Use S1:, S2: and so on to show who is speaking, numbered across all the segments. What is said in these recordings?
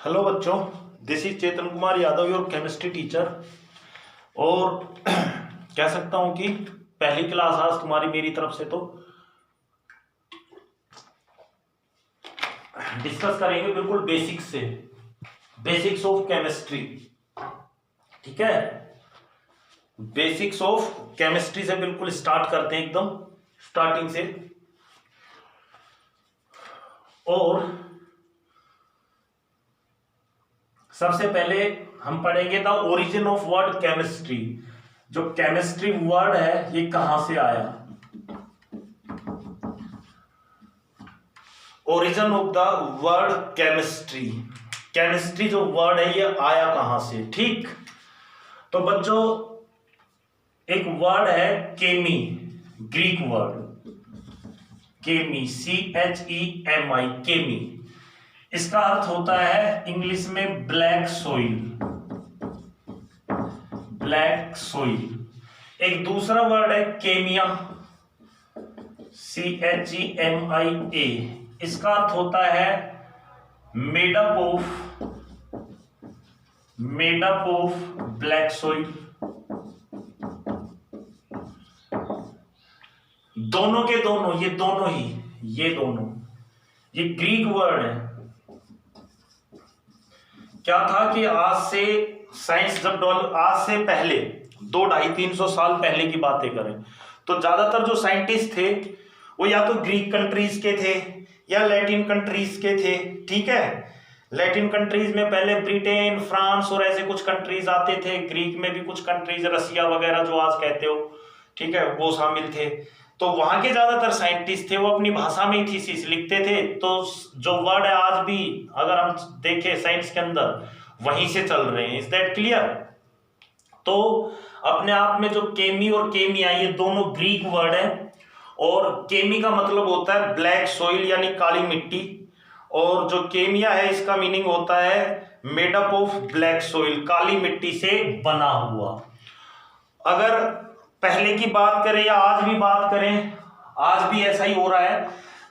S1: Hello बच्चों, this is Chetan Kumar Yadav, your chemistry teacher. और कह सकता हूं कि पहली क्लास आज तुम्हारी मेरी तरफ से तो डिस्कस करेंगे बिल्कुल बेसिक्स से, बेसिक्स ऑफ केमिस्ट्री। ठीक है, बेसिक्स ऑफ केमिस्ट्री से बिल्कुल स्टार्ट करते हैं, एकदम स्टार्टिंग से। और सबसे पहले हम पढ़ेंगे the origin of word chemistry. जो केमिस्ट्री वर्ड है ये कहां से आया, origin of the word chemistry. Chemistry जो वर्ड है ये आया कहां से। ठीक, तो बच्चों एक वर्ड है केमी, ग्रीक वर्ड केमी, CHEMI, केमी। इसका अर्थ होता है इंग्लिश में ब्लैक सोइल, ब्लैक सोइल। एक दूसरा वर्ड है केमिया, CHEMIA। इसका अर्थ होता है मेडअप ऑफ ब्लैक सोइल। दोनों के दोनों, ये दोनों ही, ये दोनों, ये ग्रीक वर्ड है। क्या था कि आज से साइंस जब आज से पहले 200-250-300 साल पहले की बातें करें तो ज्यादातर जो साइंटिस्ट थे वो या तो ग्रीक कंट्रीज के थे या लैटिन कंट्रीज के थे। ठीक है, लैटिन कंट्रीज में पहले ब्रिटेन, फ्रांस और ऐसे कुछ कंट्रीज आते थे। ग्रीक में भी कुछ कंट्रीज, रसिया वगैरह जो आज कहते हो, ठीक है, वो शामिल थे। तो वहां के ज्यादातर साइंटिस्ट थे वो अपनी भाषा में ही थीसिस लिखते थे। तो जो वर्ड है आज भी अगर हम देखें साइंस के अंदर वहीं से चल रहे हैं। Is that clear? तो अपने आप में जो केमी और केमिया ये दोनों ग्रीक वर्ड है। और केमी का मतलब होता है ब्लैक सोइल यानी काली मिट्टी, और जो केमिया है इसका मीनिंग होता है मेडअप ऑफ ब्लैक सोइल, काली मिट्टी से बना हुआ। अगर पहले की बात करें या आज भी बात करें, आज भी ऐसा ही हो रहा है।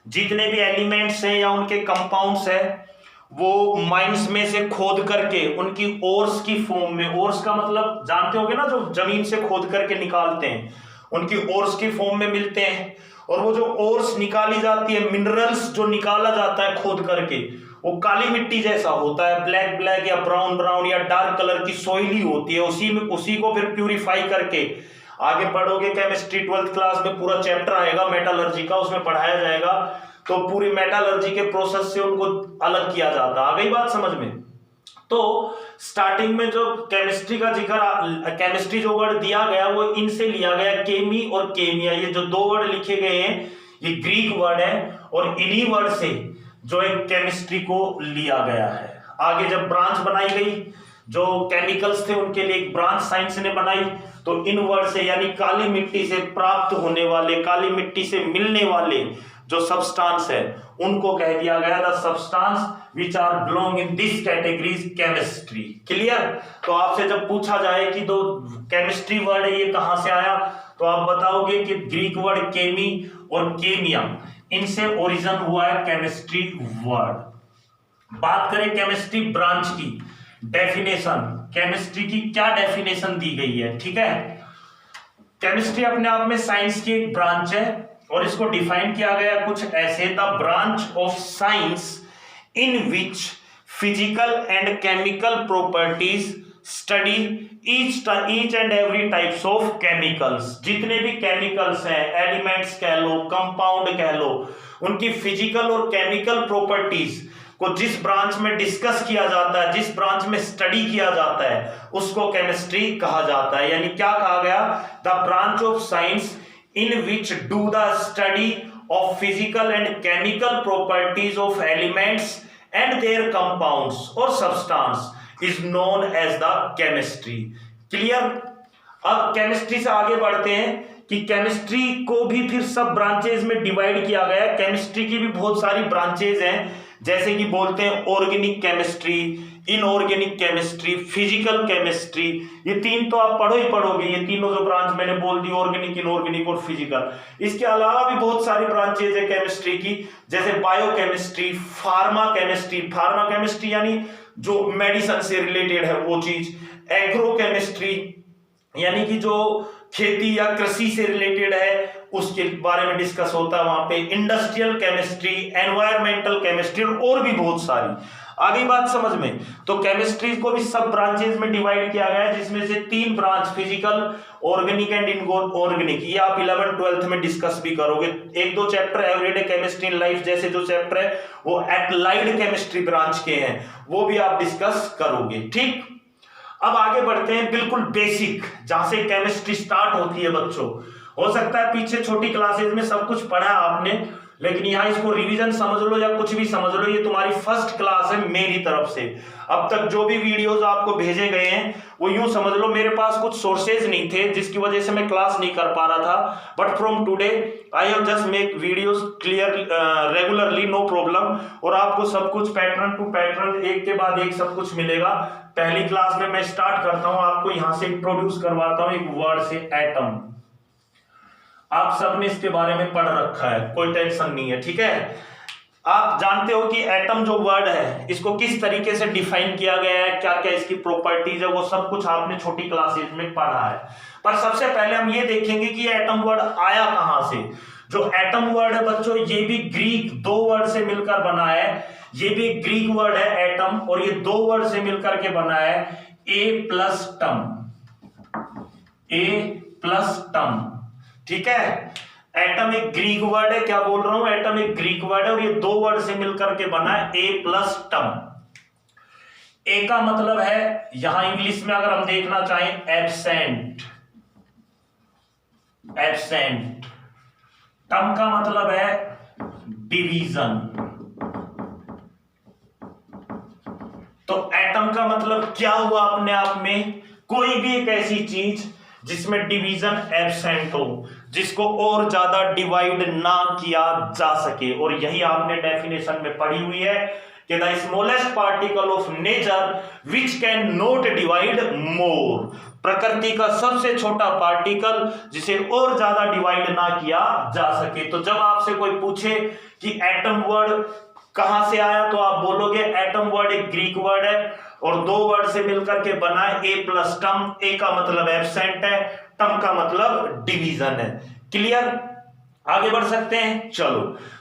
S1: जितने भी एलिमेंट्स हैं या उनके कंपाउंड्स हैं वो माइंस में से खोद करके उनकी ओर्स की फॉर्म में, ओर्स का मतलब जानते होंगे ना, जो जमीन से खोद करके निकालते हैं, उनकी ओर्स की फॉर्म में मिलते हैं। और वो जो ओर्स निकाली जाती है, मिनरल्स जो निकाला जाता है खोद करके, वो काली मिट्टी जैसा होता है, ब्लैक ब्लैक या ब्राउन ब्राउन या डार्क कलर की सॉइल ही होती है। उसी को फिर प्यूरिफाई करके आगे पढ़ोगे केमिस्ट्री 12th क्लास में पूरा चैप्टर आएगा मेटालर्जी का, उसमें पढ़ाया जाएगा। तो पूरी मेटालर्जी के प्रोसेस से उनको अलग किया जाता है। आ गई बात समझ में? तो स्टार्टिंग में जो केमिस्ट्री का जिक्र, केमिस्ट्री जो वर्ड दिया गया वो इनसे लिया गया, केमी और केमिया। ये जो दो वर्ड लिखे गए हैं ये ग्रीक वर्ड है और इन्हीं वर्ड से जो एक केमिस्ट्री को लिया गया है। आगे जब ब्रांच बनाई गई, जो केमिकल्स थे उनके लिए एक ब्रांच साइंस ने बनाई, तो इन वर्ड से यानी काली मिट्टी से प्राप्त होने वाले, काली मिट्टी से मिलने वाले जो सब्सटेंस है उनको कह दिया गया the substance which are belong in this categories chemistry. Clear? तो आपसे जब पूछा जाए कि दो केमिस्ट्री वर्ड है ये कहां से आया, तो आप बताओगे कि ग्रीक वर्ड केमी और केमिया, इनसे ओरिजिन हुआ है केमिस्ट्री वर्ड। बात करें केमिस्ट्री ब्रांच की, डेफिनेशन, केमिस्ट्री की क्या डेफिनेशन दी गई है। ठीक है, केमिस्ट्री अपने आप में साइंस की एक ब्रांच है और इसको डिफाइन किया गया कुछ ऐसे, the branch of science in which physical and chemical properties study each and every types of chemicals. जितने भी केमिकल्स हैं, एलिमेंट्स कह लो, कंपाउंड कह लो, उनकी फिजिकल और केमिकल प्रॉपर्टीज को जिस ब्रांच में डिस्कस किया जाता है, जिस ब्रांच में स्टडी किया जाता है, उसको केमिस्ट्री कहा जाता है। यानी क्या कहा गया? The branch of science in which do the study of physical and chemical properties of elements and their compounds और substance is known as the chemistry. Clear? अब केमिस्ट्री से आगे बढ़ते हैं कि केमिस्ट्री को भी फिर सब ब्रांचेज में डिवाइड किया गया है। केमिस्ट्री की भी बहुत सारी ब्रांचेज हैं, जैसे कि बोलते हैं organic chemistry, inorganic chemistry, physical chemistry, ये तीन तो आप पढ़ो ही पढ़ोगे, ये तीनों जो ब्रांच मैंने बोल दी, ऑर्गेनिक, इनऑर्गेनिक और फिजिकल। इसके अलावा भी बहुत सारी ब्रांचेज है केमिस्ट्री की, जैसे बायोकेमिस्ट्री, फार्मा केमिस्ट्री यानी जो मेडिसिन से रिलेटेड है वो चीज, एग्रो केमिस्ट्री यानी कि जो खेती या कृषि से रिलेटेड है उसके बारे में डिस्कस होता है वहां पे, इंडस्ट्रियल केमिस्ट्री, एनवायरमेंटल केमिस्ट्री और भी बहुत सारी। आगे बात समझ में, तो केमिस्ट्री को भी सब ब्रांचेस में डिवाइड किया गया है, जिसमें से 3 branch, physical, organic and inorganic, ये आप 11th 12th में डिस्कस भी करोगे। 1-2 chapter everyday chemistry in life जैसे जो चैप्टर है वो एप्लाइड केमिस्ट्री ब्रांच के हैं, वो भी आप डिस्कस करोगे। ठीक, अब आगे बढ़ते हैं बिल्कुल बेसिक, जहां से केमिस्ट्री स्टार्ट होती है बच्चों। हो सकता है पीछे छोटी क्लासेस में सब कुछ पढ़ा आपने, लेकिन यहाँ इसको रिवीजन समझ लो या कुछ भी समझ लो, ये तुम्हारी फर्स्ट क्लास है मेरी तरफ से। अब तक जो भी वीडियोस आपको भेजे गए हैं वो यूं समझ लो, मेरे पास कुछ सोर्सेज नहीं थे जिसकी वजह से मैं क्लास नहीं कर पा रहा था, but from today I have just make videos clear regularly, no problem. और आपको सब कुछ पैटर्न टू पैटर्न एक के बाद एक सब कुछ मिलेगा। पहली क्लास में मैं स्टार्ट करता हूं, आपको यहां से इंट्रोड्यूस करवाता हूं एक वर्ड से, एटम। आप सबने इसके बारे में पढ़ रखा है, कोई टेंशन नहीं है, ठीक है। आप जानते हो कि एटम जो वर्ड है इसको किस तरीके से डिफाइन किया गया है, क्या क्या इसकी प्रॉपर्टीज है, वो सब कुछ आपने छोटी क्लासेस में पढ़ा है। पर सबसे पहले हम ये देखेंगे कि एटम वर्ड आया कहां से। जो एटम वर्ड है बच्चों, ये भी ग्रीक 2 वर्ड से मिलकर बना है, ये भी ग्रीक वर्ड है एटम, और ये 2 वर्ड से मिलकर के बना है, ए प्लस टम, ठीक है। एटम एक ग्रीक वर्ड है, क्या बोल रहा हूं, एटम एक ग्रीक वर्ड है और ये 2 वर्ड से मिलकर के बना है, ए प्लस टम। ए का मतलब है, यहां इंग्लिश में अगर हम देखना चाहें, एब्सेंट। टम का मतलब है डिवीजन। तो एटम का मतलब क्या हुआ अपने आप में, कोई भी एक ऐसी चीज जिसमें डिवीजन एब्सेंट हो, जिसको और ज्यादा डिवाइड ना किया जा सके। और यही आपने डेफिनेशन में पढ़ी हुई है कि the smallest particle of nature which can not divide more, प्रकृति का सबसे छोटा पार्टिकल जिसे और ज्यादा डिवाइड ना किया जा सके। तो जब आपसे कोई पूछे कि एटम वर्ड कहां से आया, तो आप बोलोगे एटम वर्ड एक ग्रीक वर्ड है और 2 वर्ड से मिलकर के बना है, ए प्लस टम। ए का मतलब एब्सेंट है, टम का मतलब डिवीजन है। क्लियर, आगे बढ़ सकते हैं। चलो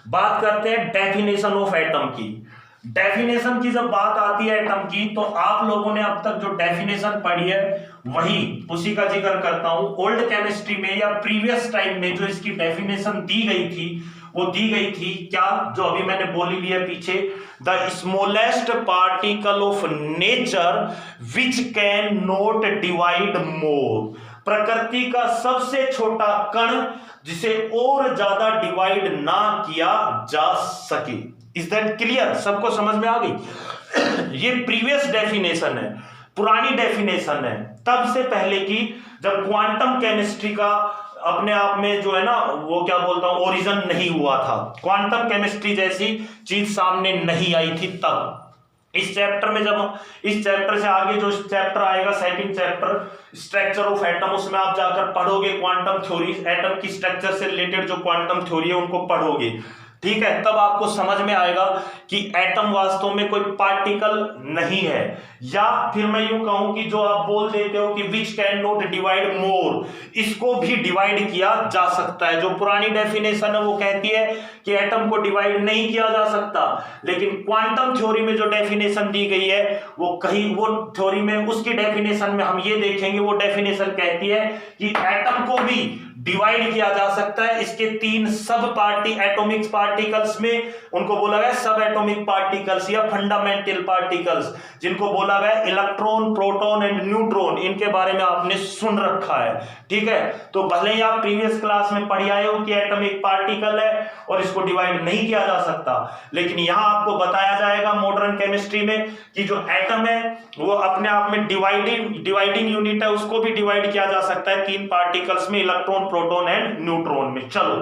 S1: बात करते हैं डेफिनेशन ऑफ एटम की। डेफिनेशन की जब बात आती है एटम की, तो आप लोगों ने अब तक जो डेफिनेशन पढ़ी है वही उसी का जिक्र करता हूं। ओल्ड केमिस्ट्री में या प्रीवियस टाइम में जो इसकी डेफिनेशन दी गई थी, वो दी गई थी क्या, जो अभी मैंने बोली ली है पीछे, the smallest particle of nature which can not divide more, प्रकृति का सबसे छोटा कण जिसे और ज्यादा डिवाइड ना किया जा सके। इज दैट क्लियर, सबको समझ में आ गई। ये प्रीवियस डेफिनेशन है, पुरानी डेफिनेशन है, तब से पहले की, जब क्वांटम केमिस्ट्री का अपने आप में जो है ना, वो क्या बोलता हूं, ओरिजिन नहीं हुआ था, क्वांटम केमिस्ट्री जैसी चीज सामने नहीं आई थी तब। इस चैप्टर में, जब इस चैप्टर से आगे जो चैप्टर आएगा, second chapter structure of atom, उसमें आप जाकर पढ़ोगे क्वांटम थ्योरी, एटम की स्ट्रक्चर से रिलेटेड जो क्वांटम थ्योरी है उनको पढ़ोगे, ठीक है। तब आपको समझ में आएगा कि एटम वास्तव में कोई पार्टिकल नहीं है, या फिर मैं यूं कहूं कि जो आप बोल देते हो कि विच कैन नॉट डिवाइड मोर, इसको भी डिवाइड किया जा सकता है। जो पुरानी डेफिनेशन है वो कहती है कि एटम को डिवाइड नहीं किया जा सकता, लेकिन क्वांटम थ्योरी में जो डेफिनेशन दी गई है वो कहीं, वो थ्योरी में, उसकी डेफिनेशन में हम ये देखेंगे, वो डेफिनेशन कहती है कि एटम को भी डिवाइड किया जा सकता है। इसके 3 सब एटॉमिक पार्टिकल्स में, उनको बोला गया सब एटॉमिक पार्टिकल्स या फंडामेंटल पार्टिकल्स, जिनको बोला गया इलेक्ट्रॉन, प्रोटॉन एंड न्यूट्रॉन। इनके बारे में आपने सुन रखा है, ठीक है। तो भले ही आप प्रीवियस क्लास में पढ़ आए हो कि एटम एक पार्टिकल है और इसको डिवाइड नहीं किया जा सकता, लेकिन यहां आपको बताया जाएगा मॉडर्न केमिस्ट्री में कि जो एटम है वो अपने आप में डिवाइडिंग यूनिट है, उसको भी डिवाइड किया जा सकता है 3 पार्टिकल्स में, इलेक्ट्रॉन, प्रोटॉन एंड न्यूट्रॉन में। चलो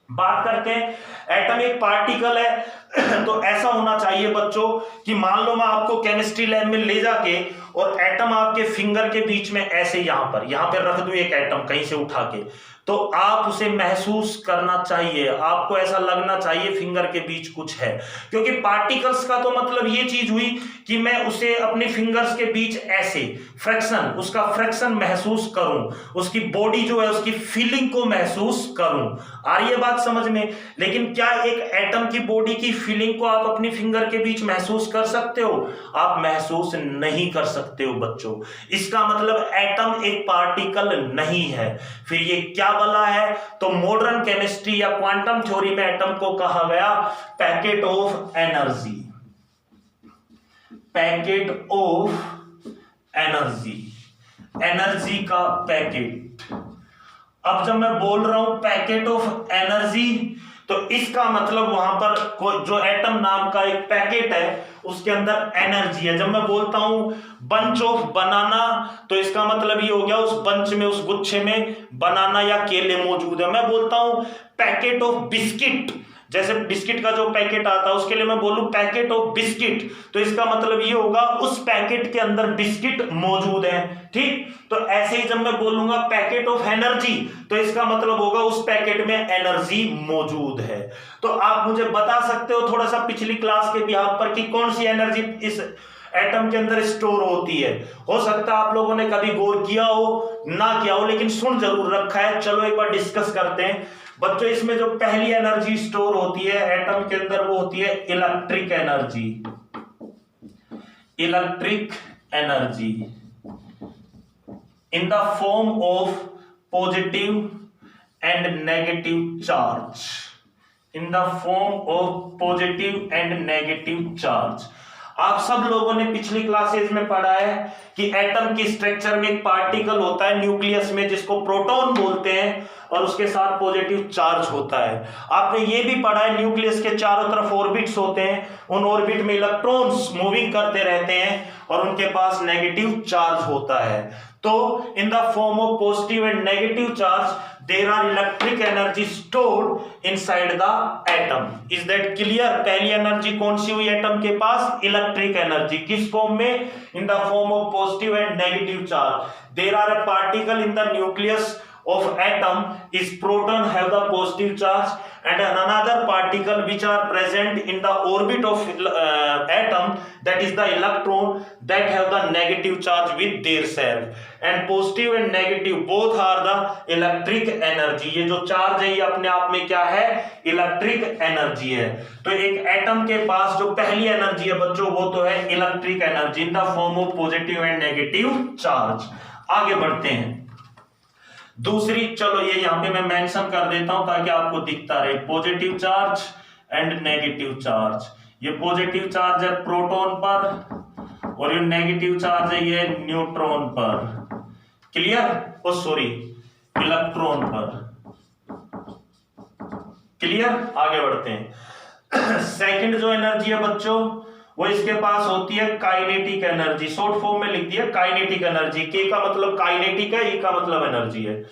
S1: बात करते हैं एटम एक पार्टिकल है तो ऐसा होना चाहिए बच्चों कि मान लो मैं आपको केमिस्ट्री लैब में ले जाके और एटम आपके फिंगर के बीच में ऐसे यहां पर रख दूं एक एटम कहीं से उठा के, तो आप उसे महसूस करना चाहिए, आपको ऐसा लगना चाहिए फिंगर के बीच कुछ है, क्योंकि पार्टिकल्स का तो मतलब ये चीज हुई कि मैं उसे अपने फिंगर्स के बीच ऐसे उसका फ्रैक्शन महसूस करूं, उसकी बॉडी जो है उसकी फीलिंग को महसूस करूं। आ रही है बात समझ में? लेकिन क्या एक एटम की बॉडी की फीलिंग को आप अपनी फिंगर के बीच महसूस कर सकते हो? आप महसूस नहीं कर सकते हो बच्चों। इसका मतलब एटम एक पार्टिकल नहीं है। फिर ये क्या बला है? तो मॉडर्न केमिस्ट्री या क्वांटम थ्योरी में एटम को कहा गया packet of energy, packet of energy, energy का पैकेट। अब जब मैं बोल रहा हूं पैकेट ऑफ एनर्जी तो इसका मतलब वहां पर जो एटम नाम का एक पैकेट है उसके अंदर एनर्जी है। जब मैं बोलता हूं बंच ऑफ बनाना तो इसका मतलब ये हो गया उस बंच में, उस गुच्छे में बनाना या केले मौजूद है। मैं बोलता हूं पैकेट ऑफ बिस्किट, जैसे बिस्किट का जो पैकेट आता है उसके लिए मैं बोलूं पैकेट ऑफ बिस्किट, तो इसका मतलब ये होगा उस पैकेट के अंदर बिस्किट मौजूद है। ठीक, तो ऐसे ही जब मैं बोलूंगा पैकेट ऑफ एनर्जी तो इसका मतलब होगा उस पैकेट में एनर्जी मौजूद है। तो आप मुझे बता सकते हो थोड़ा सा पिछली क्लास के बिहाफ पर कि कौन सी एनर्जी इस एटम के अंदर स्टोर होती है? हो सकता है आप लोगों ने कभी गौर किया हो ना किया हो, लेकिन सुन जरूर रखा है। चलो एक बार डिस्कस करते हैं बच्चों। इसमें जो पहली एनर्जी स्टोर होती है एटम के अंदर वो होती है electric energy, electric energy in the form of positive and negative charge, in the form of positive and negative charge. आप सब लोगों ने पिछली क्लासेज में पढ़ा है कि एटम के स्ट्रक्चर में एक पार्टिकल होता है न्यूक्लियस में जिसको प्रोटॉन बोलते हैं और उसके साथ पॉजिटिव चार्ज होता है। आपने ये भी पढ़ा है न्यूक्लियस के चारों तरफ ऑर्बिट्स होते हैं, उन ऑर्बिट में इलेक्ट्रॉन्स मूविंग करते रहते हैं और उनके पास नेगेटिव चार्ज होता है। तो in the form of positive and negative charge there are electric energy stored inside the atom. Is that clear? पहली एनर्जी कौन सी हुई एटम के पास? Electric energy. किस फॉर्म में? In the form of positive and negative charge. There are a particle in the nucleus of atom is proton have the positive charge and another particle which are present in the orbit of atom, that is the electron, that have the negative charge with their self, and positive and negative both are the electric energy। ये जो charge है ये अपने आप में क्या है? Electric energy है। तो एक एटम के पास जो पहली एनर्जी है बच्चों वो तो है electric energy in the form of positive and negative charge. आगे बढ़ते हैं दूसरी, चलो ये यहां पे मैं मेंशन कर देता हूं ताकि आपको दिखता रहे। Positive charge and negative charge. ये पॉजिटिव चार्ज है प्रोटॉन पर और ये नेगेटिव चार्ज है ये न्यूट्रॉन पर। क्लियर? ओ सॉरी, इलेक्ट्रॉन पर। क्लियर? आगे बढ़ते हैं। सेकंड जो एनर्जी है बच्चों वो इसके पास होती है काइनेटिक एनर्जी। शॉर्ट फॉर्म में लिख दिया काइनेटिक एनर्जी। के का मतलब काइनेटिक है, ई का मतलब एनर्जी है।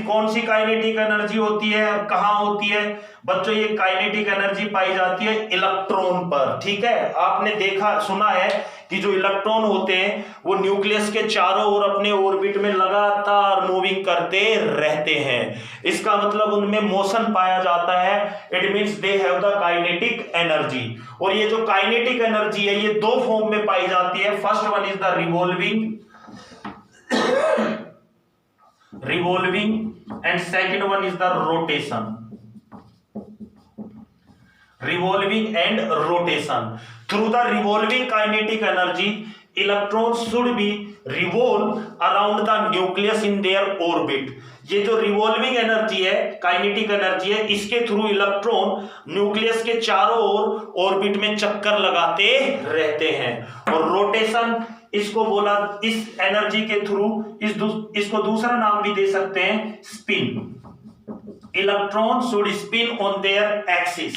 S1: कौन सी काइनेटिक एनर्जी होती है और कहां होती है बच्चों? ये काइनेटिक एनर्जी पाई जाती है इलेक्ट्रॉन पर। ठीक है, आपने देखा सुना है कि जो इलेक्ट्रॉन होते हैं वो न्यूक्लियस के चारों ओर अपने ऑर्बिट में लगातार मूविंग करते रहते हैं। इसका मतलब उनमें मोशन पाया जाता है। It means they have the kinetic energy. और ये जो काइनेटिक एनर्जी है ये दो फॉर्म में पाई जाती है। First one is the revolving and second one is the rotation. Revolving and rotation. Through the revolving kinetic energy, electrons should be revolve around the nucleus in their orbit. ये जो revolving energy है, kinetic energy है, इसके through electron nucleus के चारों ओर orbit में चक्कर लगाते रहते हैं। और रोटेशन इसको बोला, इस एनर्जी के थ्रू इसको दूसरा नाम भी दे सकते हैं spin. Electron should spin on their axis.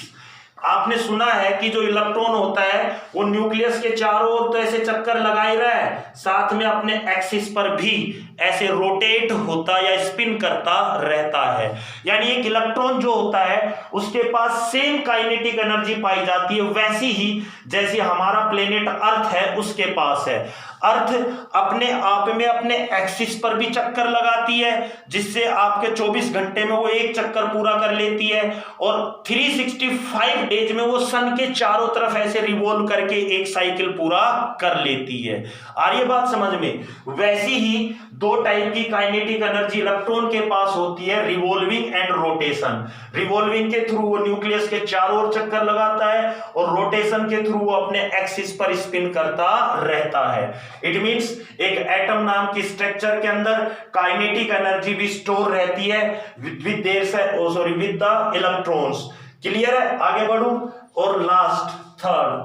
S1: आपने सुना है कि जो इलेक्ट्रॉन होता है वो न्यूक्लियस के चारों ओर तो ऐसे चक्कर लगा ही रहा है, साथ में अपने एक्सिस पर भी ऐसे रोटेट होता या स्पिन करता रहता है। यानी एक इलेक्ट्रॉन जो होता है उसके पास सेम काइनेटिक एनर्जी पाई जाती है, वैसी ही जैसे हमारा प्लेनेट अर्थ है उसके पास है। अर्थ अपने आप में अपने एक्सिस पर भी चक्कर लगाती है, जिससे आपके 24 घंटे में वो एक चक्कर पूरा कर लेती है, और 365 डेज में वो सन के चारों तरफ ऐसे रिवॉल्व करके एक साइकिल पूरा कर लेती है। आ रही है बात समझ में? वैसी ही दो टाइप की काइनेटिक एनर्जी इलेक्ट्रॉन के पास होती है, रिवॉल्विंग एंड रोटेशन। रिवॉल्विंग के थ्रू वो न्यूक्लियस के चारों ओर चक्कर लगाता है, और रोटेशन के थ्रू वो अपने एक्सिस पर स्पिन करता रहता है। इट मींस एक एटम नाम की स्ट्रक्चर के अंदर काइनेटिक एनर्जी भी स्टोर रहती है विद द इलेक्ट्रॉन्स। क्लियर है? आगे बढ़ूं। और लास्ट थर्ड,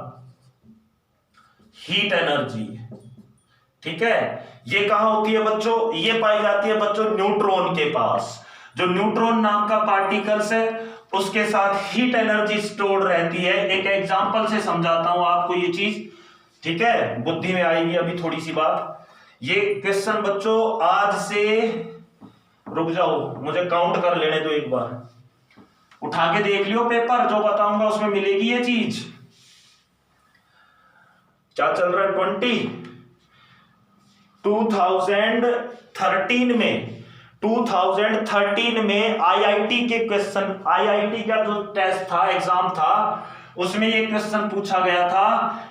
S1: हीट एनर्जी। ठीक है, ये कहां होती है बच्चों? ये पाई जाती है बच्चों न्यूट्रॉन के पास। जो न्यूट्रॉन नाम का पार्टिकल्स है उसके साथ हीट एनर्जी स्टोर रहती है। एक एग्जांपल से समझाता हूं आपको ये चीज, ठीक है, बुद्धि में आएगी अभी थोड़ी सी बात। ये क्वेश्चन बच्चों आज से, रुक जाओ मुझे काउंट कर लेने दो, एक बार उठा के देख लियो पेपर, जो बताऊंगा उसमें मिलेगी ये चीज। क्या चल रहा है? 2013 में आईआईटी के क्वेश्चन, आईआईटी का जो टेस्ट था, एग्जाम था, उसमें ये क्वेश्चन पूछा गया था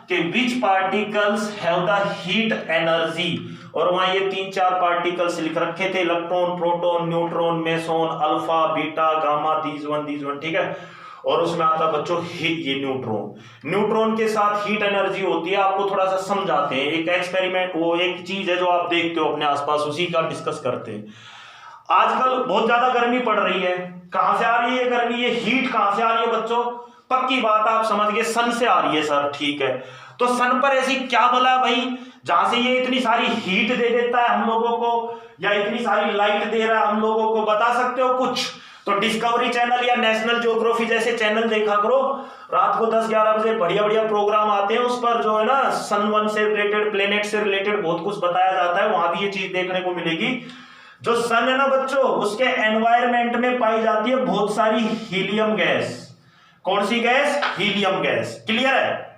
S1: कि which particles have the heat energy, और वहां ये 3-4 पार्टिकल्स लिख रखे थे, electron, proton, neutron, meson, alpha, beta, gamma, these one, ठीक है। और उसमें आता बच्चों ये न्यूट्रॉन। न्यूट्रॉन के साथ हीट एनर्जी होती है, आपको थोड़ा सा समझाते हैं। एक एक्सपेरिमेंट, वो एक चीज है जो आप देखते हो अपने आसपास, उसी का डिस्कस करते हैं। आजकल बहुत ज्यादा गर्मी पड़ रही है। कहां से आ रही है गर्मी? ये हीट कहां से आ रही है बच्चों? पक्की बात आप समझ गए, सन से आ रही है सर, ठीक है। तो सन पर ऐसी क्या बला भाई जहां से ये इतनी सारी हीट दे देता है हम लोगों को, या इतनी सारी लाइट दे रहा है हम लोगों को? बता सकते हो कुछ? तो डिस्कवरी चैनल या नेशनल ज्योग्राफी जैसे चैनल देखा करो, रात को 10-11 बजे बढ़िया बढ़िया प्रोग्राम आते हैं, उस पर जो है ना सन वन से रिलेटेड, प्लेनेट से रिलेटेड बहुत कुछ बताया जाता है, वहां भी ये चीज देखने को मिलेगी। जो सन है ना बच्चों, उसके एनवायरमेंट में पाई जाती है बहुत सारी हीलियम गैस। कौन सी गैस? Helium gas. क्लियर है?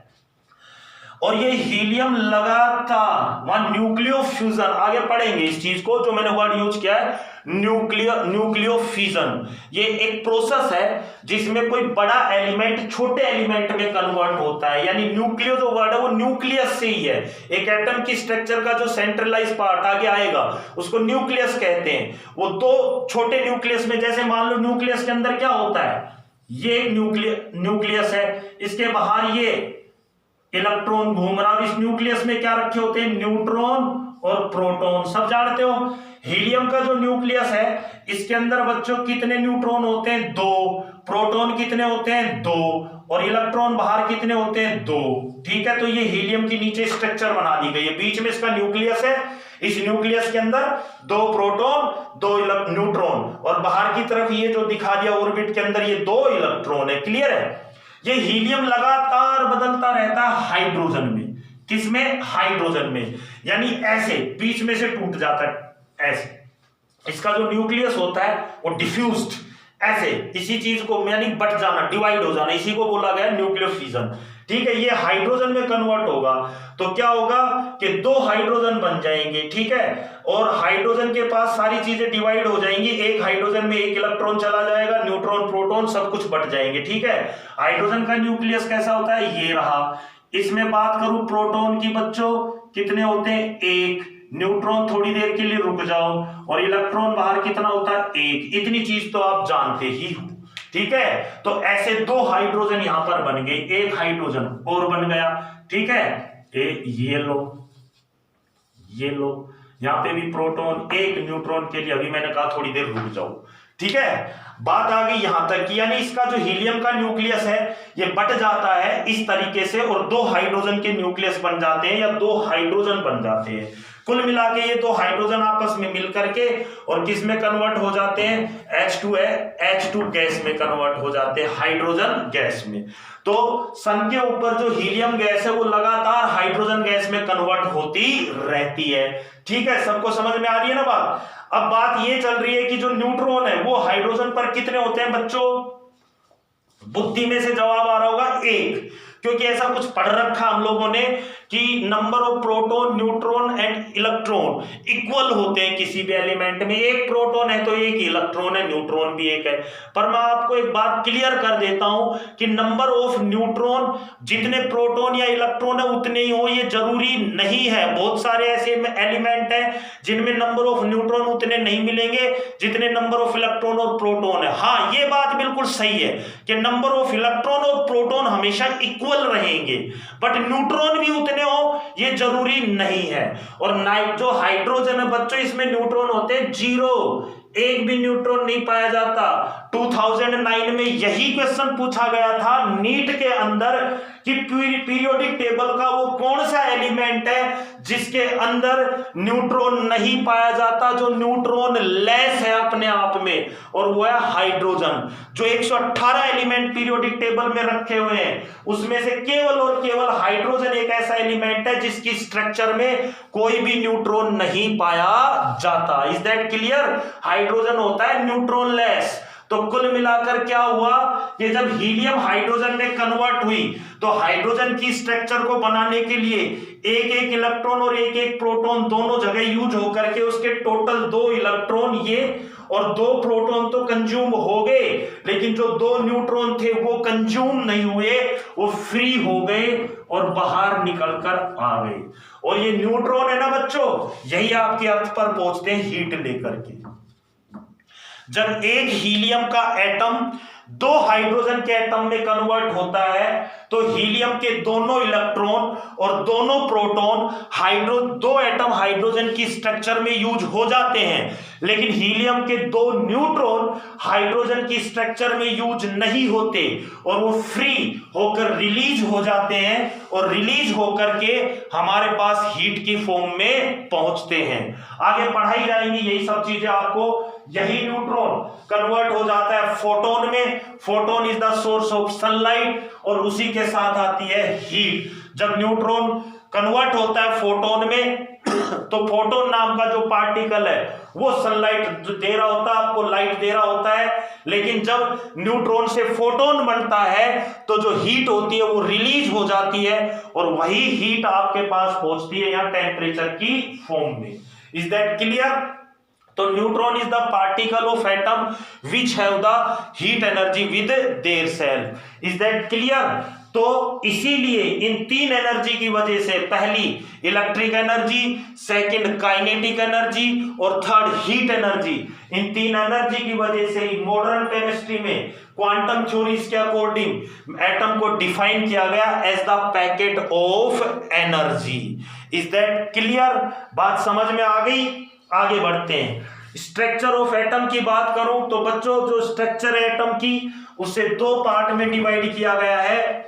S1: और ये हीलियम लगातार वहां न्यूक्लियो फ्यूजन, आगे पढ़ेंगे इस चीज को, जो मैंने वर्ड यूज किया है न्यूक्लियो फ्यूजन। ये एक प्रोसेस है जिसमें कोई बड़ा एलिमेंट छोटे एलिमेंट में कन्वर्ट होता है। यानी न्यूक्लियो जो वर्ड है वो न्यूक्लियस से ही है। एक एटम की स्ट्रक्चर का जो सेंट्रलाइज पार्ट आगे आएगा उसको न्यूक्लियस कहते हैं। वो दो छोटे न्यूक्लियस में, जैसे मान लो न्यूक्लियस के अंदर क्या होता है, ये न्यूक्लियस है, इसके बाहर ये इलेक्ट्रॉन घूम रहा है। इस न्यूक्लियस में क्या रखे होते हैं? न्यूट्रॉन और प्रोटॉन, सब जानते हो। हीलियम का जो न्यूक्लियस है इसके अंदर बच्चों कितने न्यूट्रॉन होते हैं? 2। प्रोटॉन कितने होते हैं? 2। और इलेक्ट्रॉन बाहर कितने होते हैं? 2। ठीक है, तो ये हीलियम की नीचे स्ट्रक्चर बना दी गई है, बीच में इसका न्यूक्लियस है। इस न्यूक्लियस के अंदर 2 प्रोटॉन 2 न्यूट्रॉन, और बाहर की तरफ ये जो दिखा दिया ऑर्बिट के अंदर ये 2 इलेक्ट्रॉन है। क्लियर है? ये हीलियम लगातार बदलता रहता है हाइड्रोजन में। किसमें? हाइड्रोजन में। यानी ऐसे बीच में से टूट जाता है, ऐसे। इसका जो न्यूक्लियस होता है वो डिफ्यूज्ड, ऐसे इसी चीज को, यानी बट जाना, डिवाइड हो जाना, इसी को बोला गया न्यूक्लियो फ्यूजन। ठीक है, ये हाइड्रोजन में कन्वर्ट होगा तो क्या होगा कि 2 हाइड्रोजन बन जाएंगे। ठीक है, और हाइड्रोजन के पास सारी चीजें डिवाइड हो जाएंगी। एक हाइड्रोजन में 1 इलेक्ट्रॉन चला जाएगा, न्यूट्रॉन, प्रोटॉन सब कुछ बट जाएंगे। ठीक है, हाइड्रोजन का न्यूक्लियस कैसा होता है? ये रहा। इसमें बात करूं प्रोटॉन की बच्चों, कितने होते हैं? 1। न्यूट्रॉन थोड़ी देर के लिए रुक जाओ, और इलेक्ट्रॉन बाहर कितना होता है? 1। इतनी चीज तो आप जानते ही हो। ठीक है, तो ऐसे 2 हाइड्रोजन यहां पर बन गए, 1 हाइड्रोजन और बन गया। ठीक है, ये लो, ये लो, यहां पे भी प्रोटॉन, 1 न्यूट्रॉन के लिए अभी मैंने कहा थोड़ी देर रुक जाओ। ठीक है, बात आ गई यहां तक कि यानी इसका जो हीलियम का न्यूक्लियस है ये बट जाता है इस तरीके से और दो हाइड्रोजन के न्यूक्लियस बन जाते हैं या दो हाइड्रोजन बन जाते हैं। कुल मिला के ये दो हाइड्रोजन आपस में मिल करके और किस में कन्वर्ट हो जाते हैं, H2 गैस में कन्वर्ट हो जाते हैं, हाइड्रोजन गैस में। तो सन के ऊपर जो हीलियम गैस है वो लगातार हाइड्रोजन गैस में कन्वर्ट होती रहती है। ठीक है, सबको समझ में आ रही है ना बात। अब बात ये चल रही है कि जो न्यूट्रॉन है वो हाइड्रोजन पर कितने होते हैं बच्चों, बुद्धि में से जवाब आ रहा होगा 1, क्योंकि ऐसा कुछ पढ़ रखा हम लोगों ने कि number of proton, neutron and electron equal होते हैं किसी भी एलिमेंट में। एक प्रोटॉन है तो एक इलेक्ट्रॉन है, न्यूट्रॉन भी एक है। पर मैं आपको एक बात क्लियर कर देता हूं कि नंबर ऑफ न्यूट्रॉन जितने प्रोटॉन या इलेक्ट्रॉन है उतने ही हो, ये जरूरी नहीं है। बहुत सारे ऐसे एलिमेंट हैं जिनमें नंबर ऑफ न्यूट्रॉन उतने नहीं मिलेंगे जितने नंबर ऑफ इलेक्ट्रॉन और प्रोटॉन है। हाँ, ये बात बिल्कुल सही है कि नंबर ऑफ इलेक्ट्रॉन और प्रोटॉन हमेशा इक्वल रहेंगे, बट न्यूट्रॉन भी उतने हो ये जरूरी नहीं है। और जो हाइड्रोजन है बच्चों, इसमें न्यूट्रॉन होते हैं 0, एक भी न्यूट्रॉन नहीं पाया जाता। 2009 में यही क्वेश्चन पूछा गया था नीट के अंदर कि पीरियोडिक टेबल का वो कौन सा एलिमेंट है जिसके अंदर न्यूट्रॉन नहीं पाया जाता, जो न्यूट्रॉन लेस है अपने आप में, और वो है हाइड्रोजन। जो 118 एलिमेंट पीरियोडिक टेबल में रखे हुए हैं उसमें से केवल और केवल हाइड्रोजन एक ऐसा एलिमेंट है जिसकी स्ट्रक्चर में कोई भी न्यूट्रॉन नहीं पाया जाता। Is that clear? हाइड्रोजन होता है न्यूट्रॉन लेस। तो कुल मिलाकर क्या हुआ कि जब हीलियम हाइड्रोजन में कन्वर्ट हुई तो हाइड्रोजन की स्ट्रक्चर को बनाने के लिए एक एक इलेक्ट्रॉन और एक एक प्रोटॉन दोनों जगह यूज होकर के उसके टोटल 2 इलेक्ट्रॉन ये और 2 प्रोटॉन तो कंज्यूम हो गए, लेकिन जो 2 न्यूट्रॉन थे वो कंज्यूम नहीं हुए, वो फ्री हो गए और बाहर निकलकर आ गए। और ये न्यूट्रॉन है ना बच्चों, यही आपके अर्थ पर पहुंचते हैं हीट लेकर के। जब एक हीलियम का एटम 2 हाइड्रोजन के एटम में कन्वर्ट होता है तो हीलियम के दोनों इलेक्ट्रॉन और दोनों प्रोटॉन 2 एटम हाइड्रोजन की स्ट्रक्चर में यूज हो जाते हैं, लेकिन हीलियम के 2 न्यूट्रॉन हाइड्रोजन की स्ट्रक्चर में यूज नहीं होते और वो फ्री होकर रिलीज हो जाते हैं और रिलीज होकर के हमारे पास हीट की फॉर्म में पहुंचते हैं। आगे पढ़ाई जाएंगी यही सब चीजें आपको। यही न्यूट्रॉन कन्वर्ट हो जाता है फोटोन में। Photon is the source of sunlight और उसी के साथ आती है हीट। जब न्यूट्रॉन कन्वर्ट होता है फोटोन में तो फोटोन नाम का जो पार्टिकल है वो सनलाइट दे रहा होता है, आपको लाइट दे रहा होता है, लेकिन जब न्यूट्रॉन से फोटोन बनता है तो जो हीट होती है वो रिलीज हो जाती है और वही हीट आपके पास पहुंचती है यहां टेम्परेचर की फॉर्म में। Is that clear? तो neutron is the particle of atom which have the heat energy with their self. Is that clear? तो इसीलिए इन 3 एनर्जी की वजह से, पहली electric energy, second kinetic energy और थर्ड हीट एनर्जी, इन 3 एनर्जी की वजह से ही मॉडर्न केमिस्ट्री में क्वांटम थ्योरीज के अकॉर्डिंग एटम को डिफाइन किया गया as the packet of energy. Is that clear? बात समझ में आ गई? आगे बढ़ते हैं। स्ट्रक्चर ऑफ एटम की बात करूं तो बच्चों जो स्ट्रक्चर है एटम की उसे 2 पार्ट में डिवाइड किया गया है।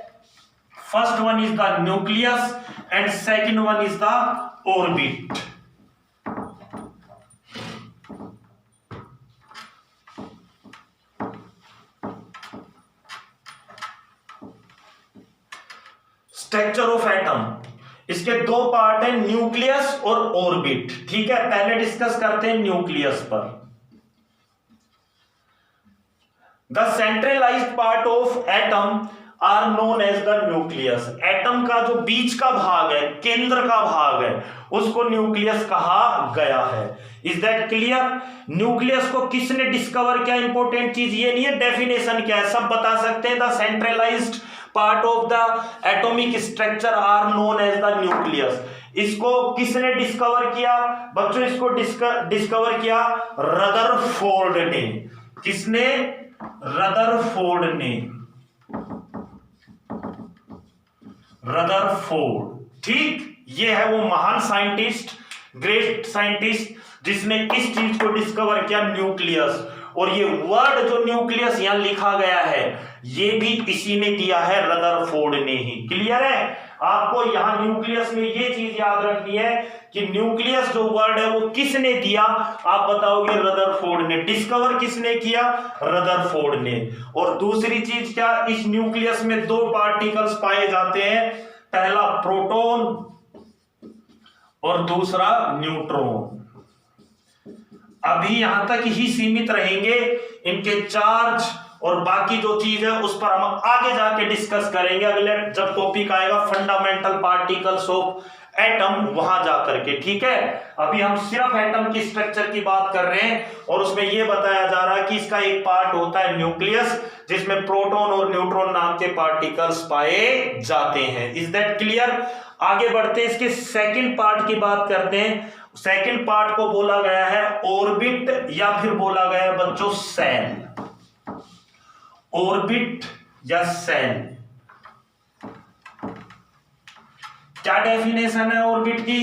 S1: First one is the nucleus and second one is the orbit. Structure of atom, इसके 2 पार्ट है, न्यूक्लियस और ऑर्बिट। ठीक है, पहले डिस्कस करते हैं न्यूक्लियस पर। The centralized part of atom are known as the nucleus. Atom का जो बीच का भाग है, केंद्र का भाग है, उसको न्यूक्लियस कहा गया है। Is that clear? न्यूक्लियस को किसने डिस्कवर किया? इंपॉर्टेंट चीज ये नहीं है डेफिनेशन क्या है, सब बता सकते हैं। The centralized part of the atomic structure are known as the nucleus. इसको किसने डिस्कवर किया बच्चों? इसको डिस्कवर किया रदरफोर्ड ने। किसने? रदरफोर्ड ने। रदरफोर्ड। ठीक, ये है वो महान साइंटिस्ट, ग्रेट साइंटिस्ट जिसने किस चीज को डिस्कवर किया? न्यूक्लियस। और ये वर्ड जो न्यूक्लियस यहां लिखा गया है ये भी इसी ने दिया है, रदरफोर्ड ने ही। क्लियर है? आपको यहां न्यूक्लियस में ये चीज याद रखनी है कि न्यूक्लियस जो वर्ड है वो किसने दिया, आप बताओगे रदरफोर्ड ने। डिस्कवर किसने किया? रदरफोर्ड ने। और दूसरी चीज क्या, इस न्यूक्लियस में दो पार्टिकल्स पाए जाते हैं, पहला प्रोटॉन और दूसरा न्यूट्रॉन। अभी यहां तक ही सीमित रहेंगे, इनके चार्ज और बाकी जो चीज है उस पर हम आगे जाके डिस्कस करेंगे अगले जब टॉपिक आएगा फंडामेंटल पार्टिकल्स ऑफ एटम, वहां जाकर के। ठीक है, अभी हम सिर्फ एटम की स्ट्रक्चर की बात कर रहे हैं और उसमें यह बताया जा रहा है कि इसका एक पार्ट होता है न्यूक्लियस, जिसमें प्रोटॉन और न्यूट्रॉन नाम के पार्टिकल्स पाए जाते हैं। Is that clear? आगे बढ़ते हैं, इसके सेकंड पार्ट की बात करते हैं। सेकंड पार्ट को बोला गया है ऑर्बिट या फिर बोला गया है बच्चों सेल। ऑर्बिट या सेल, क्या डेफिनेशन है ऑर्बिट की?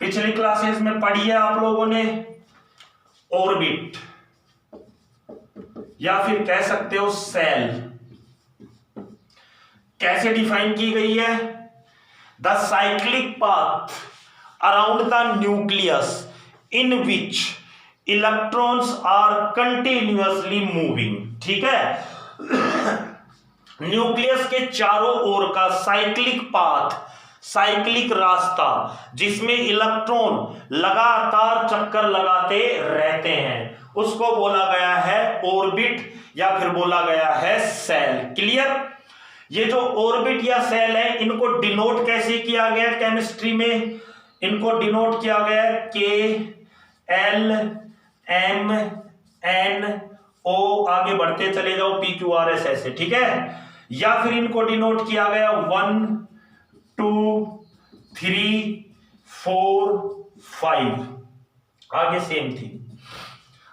S1: पिछली क्लासेस में पढ़ी है आप लोगों ने। ऑर्बिट या फिर कह सकते हो सेल कैसे डिफाइन की गई है? The cyclic path around the nucleus in which electrons are continuously moving. ठीक है, न्यूक्लियस के चारों ओर का साइक्लिक पाथ, साइक्लिक रास्ता, जिसमें इलेक्ट्रॉन लगातार चक्कर लगाते रहते हैं, उसको बोला गया है ऑर्बिट या फिर बोला गया है सेल। क्लियर? ये जो ऑर्बिट या सेल है इनको डिनोट कैसे किया गया केमिस्ट्री में? इनको डिनोट किया गया KLMNO, आगे बढ़ते चले जाओ PQRS ऐसे। ठीक है, या फिर इनको डिनोट किया गया 1 2 3 4 5, आगे सेम थी।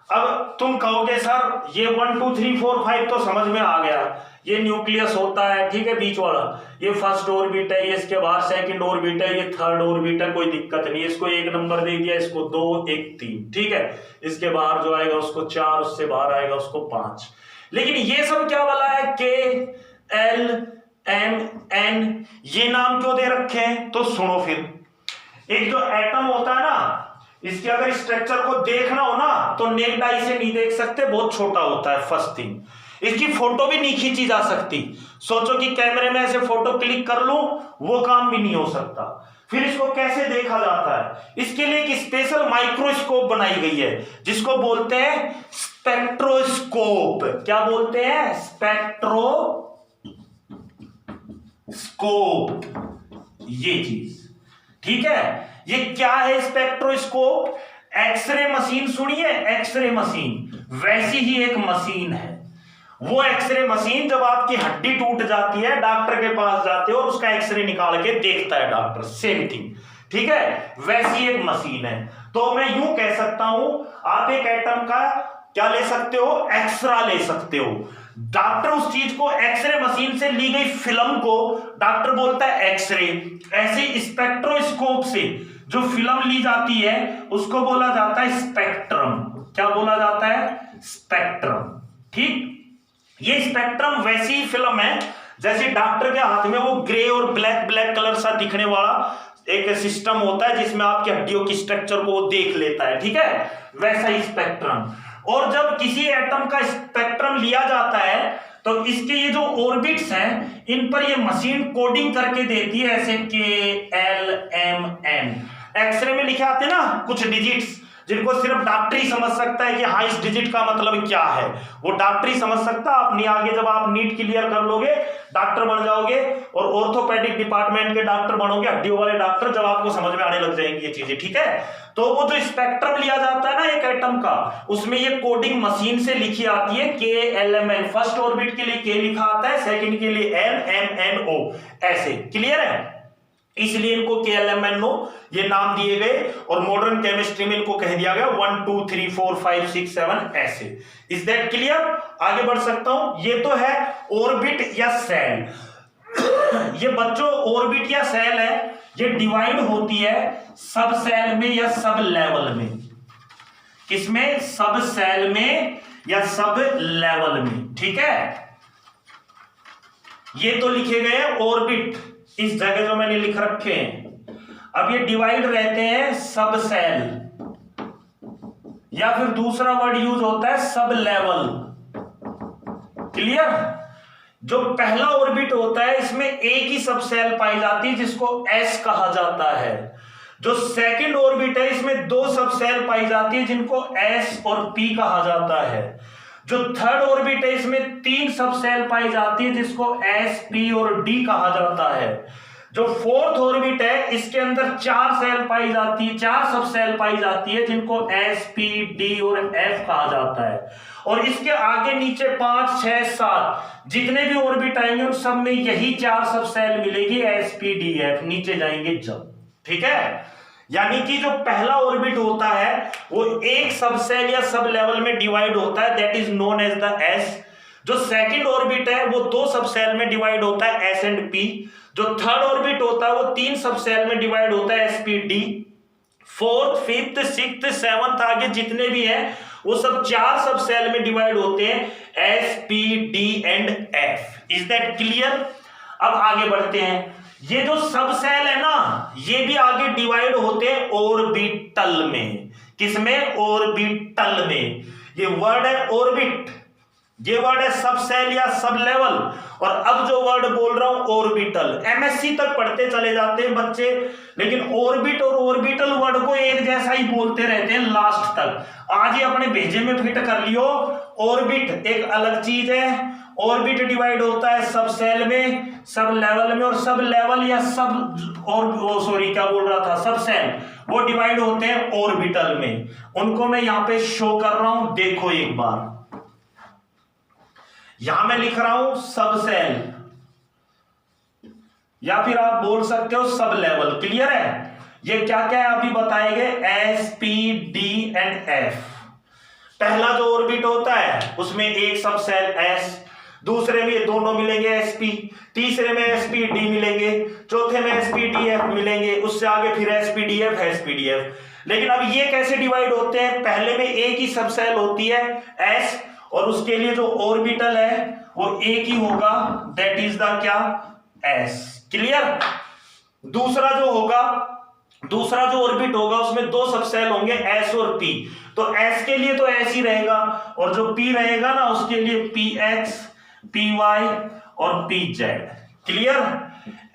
S1: अब तुम कहोगे सर ये 1 2 3 4 5 तो समझ में आ गया, ये न्यूक्लियस होता है, ठीक है, बीच वाला ये फर्स्ट ऑर्बिट है, ये इसके बाद सेकंड ऑर्बिट है, ये थर्ड ऑर्बिट है, कोई दिक्कत नहीं, इसको 1 नंबर दे दिया, इसको 2 1 3, ठीक है, इसके बाहर जो आएगा उसको 4, उससे बाहर आएगा उसको 5। लेकिन ये सब क्या वाला है? KLMN, ये नाम क्यों दे रखे हैं? तो सुनो फिर, एक जो एटम होता है ना, इसके अगर स्ट्रक्चर को देखना हो ना तो नेक्ड आई से नहीं देख सकते, बहुत छोटा होता है। फर्स्ट थिंग, इसकी फोटो भी नहीं खींची जा सकती। सोचो कि कैमरे में ऐसे फोटो क्लिक कर लूं, वो काम भी नहीं हो सकता। फिर इसको कैसे देखा जाता है? इसके लिए एक स्पेशल माइक्रोस्कोप बनाई गई है जिसको बोलते हैं स्पेक्ट्रोस्कोप। क्या बोलते हैं? स्पेक्ट्रोस्कोप, ये चीज। ठीक है, ये क्या है स्पेक्ट्रोस्कोप? एक्सरे मशीन, सुनिए, एक्सरे मशीन वैसी ही एक मशीन है। वो एक्सरे मशीन जब आपकी हड्डी टूट जाती है, डॉक्टर के पास जाते हो और उसका एक्सरे निकाल के देखता है डॉक्टर, सेम थिंग। ठीक है, वैसी एक मशीन है। तो मैं यूं कह सकता हूं, आप एक एटम का क्या ले सकते हो? एक्सरा ले सकते हो। डॉक्टर उस चीज को, एक्सरे मशीन से ली गई फिल्म को डॉक्टर बोलता है एक्सरे। ऐसे स्पेक्ट्रोस्कोप से जो फिल्म ली जाती है उसको बोला जाता है स्पेक्ट्रम। क्या बोला जाता है? स्पेक्ट्रम। ठीक, ये स्पेक्ट्रम वैसी फिल्म है जैसे डॉक्टर के हाथ में वो ग्रे और ब्लैक कलर सा दिखने वाला एक सिस्टम होता है जिसमें आपकी हड्डियों की स्ट्रक्चर को वो देख लेता है। ठीक है, वैसा ही स्पेक्ट्रम। और जब किसी एटम का स्पेक्ट्रम लिया जाता है तो इसके ये जो ऑर्बिट्स हैं इन पर ये मशीन कोडिंग करके देती है, ऐसे KLMN। एक्सरे में लिखे आते हैं ना कुछ डिजिट्स, जिनको सिर्फ डॉक्टर ही समझ सकता है कि हाँ इस डिजिट का मतलब क्या है, वो डॉक्टर ही समझ सकता है। अपनी आगे जब आप नीट क्लियर कर लोगे, डॉक्टर बन जाओगे और ऑर्थोपेडिक डिपार्टमेंट के डॉक्टर बनोगे, हड्डियों वाले डॉक्टर, जब आपको समझ में आने लग जाएंगी ये चीजें। ठीक है, तो वो जो स्पेक्ट्रम लिया जाता है ना एक एटम का, उसमें ये कोडिंग मशीन से लिखी आती है KLMN। फर्स्ट ऑर्बिट के लिए K लिखा आता है, सेकंड के लिए LMNO, ऐसे। क्लियर है? इसलिए इनको KLMNO ये नाम दिए गए और मॉडर्न केमिस्ट्री में इनको कह दिया गया 1 2 3 4 5 6 7 ऐसे। Is that clear? आगे बढ़ सकता हूं। ये तो है ऑर्बिट या सेल। ये बच्चों ऑर्बिट या सेल है, ये डिवाइड होती है सब सेल में या सब लेवल में। किसमें? सब सेल में या सब लेवल में। ठीक है, ये तो लिखे गए हैं ऑर्बिट इस जगह जो मैंने लिख रखे हैं। अब ये डिवाइड रहते हैं सब सेल, या फिर दूसरा वर्ड यूज होता है सब लेवल। क्लियर? जो पहला ऑर्बिट होता है इसमें एक ही सब सेल पाई जाती है जिसको एस कहा जाता है। जो सेकंड ऑर्बिट है इसमें दो सब सेल पाई जाती है जिनको एस और पी कहा जाता है। जो थर्ड ऑर्बिट है इसमें तीन सब सेल पाई जाती है जिसको एस, पी और डी कहा जाता है। जो फोर्थ ऑर्बिट है इसके अंदर चार सेल पाई जाती है, चार सब सेल पाई जाती है जिनको एस, पी, डी और एफ कहा जाता है। और इसके आगे नीचे 5, 6, 7 जितने भी ऑर्बिट आएंगे उन सब में यही चार सब सेल मिलेगी, एस, पी, डी, एफ नीचे जाएंगे जब। ठीक है, यानी कि जो पहला ऑर्बिट होता है वो एक सब सेल या सब लेवल में डिवाइड होता है, that is known as the s. जो सेकंड ऑर्बिट है वो दो सब सेल में डिवाइड होता है, एस एंड पी। जो थर्ड ऑर्बिट होता है वो तीन सब सेल में डिवाइड होता है, S, P, D. Fourth, fifth, sixth, seventh आगे जितने भी हैं वो सब चार सब सेल में डिवाइड होते हैं, S, P, D and F. Is that clear? अब आगे बढ़ते हैं। ये जो सब सेल है ना ये भी आगे डिवाइड होते हैं ऑर्बिटल में। किसमें? ऑर्बिटल में। ये वर्ड है ऑर्बिट, ये वर्ड है सब सेल या सब लेवल, और अब जो वर्ड बोल रहा हूं ऑर्बिटल। एमएससी तक पढ़ते चले जाते हैं बच्चे, लेकिन ऑर्बिट और ऑर्बिटल वर्ड को एक जैसा ही बोलते रहते हैं लास्ट तक। आज ही अपने भेजे में फिट कर लियो, ऑर्बिट एक अलग चीज है। ऑर्बिट डिवाइड होता है सब सेल में, सब लेवल में, और सब लेवल या सब और सॉरी क्या बोल रहा था, सब सेल वो डिवाइड होते हैं ऑर्बिटल में। उनको मैं यहां पे शो कर रहा हूं, देखो एक बार। यहां मैं लिख रहा हूं सब सेल, या फिर आप बोल सकते हो सब लेवल। क्लियर है? ये क्या क्या है अभी बताएंगे, S, P, D and F. पहला जो ऑर्बिट होता है उसमें एक सब सेल एस, दूसरे में ये दोनों मिलेंगे एसपी, तीसरे में एसपी डी मिलेंगे, चौथे में एसपी डी एफ मिलेंगे, उससे आगे फिर SP D F, SP D F. लेकिन अब ये कैसे डिवाइड होते हैं? पहले में एक ही सब सेल होती है एस, और उसके लिए जो ऑर्बिटल है वो एक ही होगा, दैट इज द क्या, एस। क्लियर? दूसरा जो होगा, दूसरा जो ऑर्बिट होगा उसमें दो सब सेल होंगे एस और पी, तो एस के लिए तो एस ही रहेगा, और जो पी रहेगा ना उसके लिए पी एक्स, पी वाई और पी जेड। क्लियर?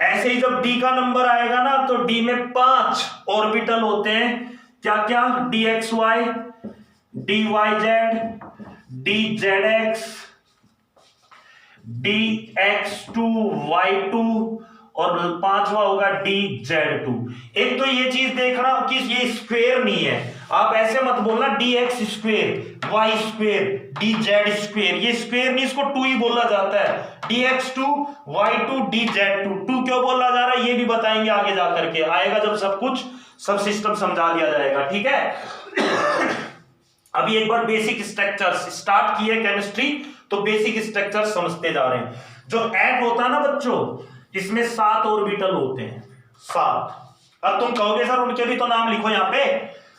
S1: ऐसे ही जब डी का नंबर आएगा ना तो डी में 5 ऑर्बिटल होते हैं, क्या क्या, d x y, d y z, d z x, d x two y two, और 5वां होगा डी जेड टू। एक तो ये चीज देखना कि ये स्क्वायर नहीं है, आप ऐसे मत बोलना d x square, y square, d z square, ये स्क्वायर नहीं, इसको 2 ही बोला जाता है। D x two, y two, d z two. 2 क्यों बोला जा रहा है ये भी बताएंगे आगे जाकर के, आएगा जब सब कुछ सब सिस्टम समझा दिया जाएगा। ठीक है? अभी एक बार बेसिक स्ट्रक्चर्स स्टार्ट किए केमिस्ट्री, तो बेसिक स्ट्रक्चर समझते जा रहे हैं। जो एट होता है ना बच्चों, इसमें 7 ऑर्बिटल होते हैं, 7। अब तुम कहोगे सर उनके भी तो नाम लिखो यहाँ पे,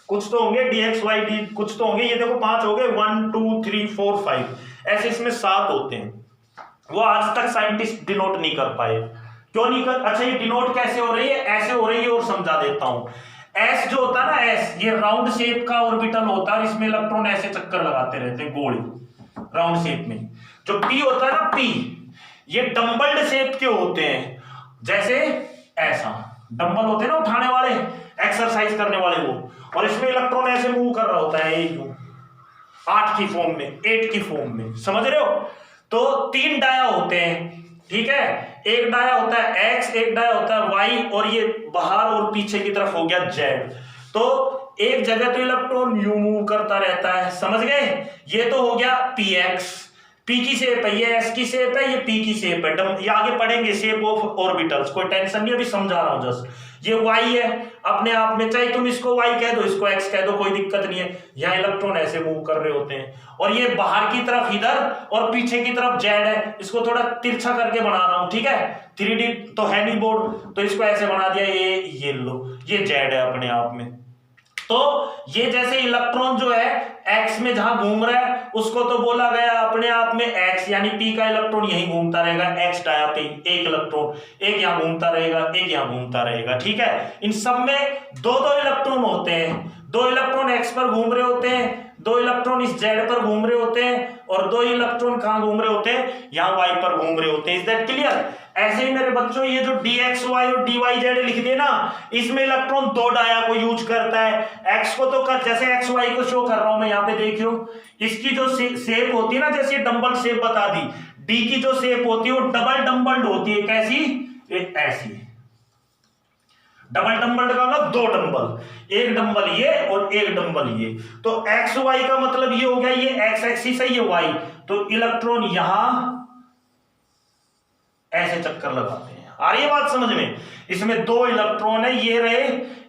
S1: कुछ तो होंगे डी एक्स वाई डी, कुछ तो होंगे, ये देखो 5 हो गए, 1 2 3 4 5, ऐसे इसमें 7 होते हैं। वो आज तक साइंटिस्ट डिनोट नहीं कर पाए। क्यों नहीं कर? अच्छा, ये डिनोट कैसे हो रही है? ऐसे हो रही है, और समझा देता हूं। एस जो होता है ना, एस ये राउंड शेप का ऑर्बिटल होता है, इसमें इलेक्ट्रॉन ऐसे चक्कर लगाते रहते हैं गोल राउंड शेप में। जो पी होता है ना, पी ये डंबल्ड शेप के होते हैं, जैसे ऐसा डंबल होते हैं ना उठाने वाले, एक्सरसाइज करने वाले वो, और इसमें इलेक्ट्रॉन ऐसे मूव कर रहा होता है, 8 की फॉर्म में, 8 की फॉर्म में, समझ रहे हो? तो 3 डाया होते हैं। ठीक है? एक डाया होता है एक्स, एक डाया होता है वाई, और ये बाहर और पीछे की तरफ हो गया जेड। तो एक जगह तो इलेक्ट्रॉन यू मूव करता रहता है, समझ गए? ये तो हो गया पी एक्स, पी की शेप है, ये एस की शेप है, ये पी की शेप है। ये आगे पढ़ेंगे शेप ऑफ ऑर्बिटल्स, कोई टेंशन नहीं, अभी समझा रहा हूं जस्ट। ये वाई है अपने आप में, चाहे तुम इसको वाई कह दो, इसको एक्स कह दो, कोई दिक्कत नहीं है। यहाँ इलेक्ट्रॉन ऐसे मूव कर रहे होते हैं, और ये बाहर की तरफ इधर और पीछे की तरफ जेड है, इसको थोड़ा तिरछा करके बना रहा हूं। ठीक है? 3D तो है नहीं बोर्ड, तो इसको ऐसे बना दिया, ये लो, ये जेड है अपने आप में। तो ये जैसे इलेक्ट्रॉन जो है एक्स में जहां घूम रहा है उसको तो बोला गया अपने आप में एक्स, यानी पी का इलेक्ट्रॉन यही घूमता रहेगा एक्स डाया पे, एक इलेक्ट्रॉन, एक यहां घूमता रहेगा, एक यहां घूमता रहेगा, ठीक है। इन सब में दो दो इलेक्ट्रॉन होते हैं, दो इलेक्ट्रॉन एक्स पर घूम रहे होते हैं, दो इलेक्ट्रॉन इस जेड पर घूम रहे होते हैं, और दो इलेक्ट्रॉन कहां घूम रहे होते हैं, यहां वाई पर घूम रहे होते हैं। Is that clear? ऐसे ही मेरे बच्चों ये जो dxy और dyz लिख दे ना, इसमें इलेक्ट्रॉन दो डाया को यूज करता है। एक्स को तो कर, जैसे xy को शो कर रहा हूं मैं यहाँ पे, देखियो इसकी जो शेप होती है ना, जैसे डंबल शेप बता दी, डी की जो शेप होती है वो डबल डंबल्ड होती है। कैसी? ऐसी। डबल डंबल्ड का मतलब दो डंबल, एक डंबल ये और एक डंबल ये। तो एक्स वाई का मतलब ये हो गया, ये एक्स एक्सिस है, ये वाई, तो इलेक्ट्रॉन यहां ऐसे चक्कर लगाते हैं। आ रही है बात समझ में? इसमें दो इलेक्ट्रॉन है, ये रहे,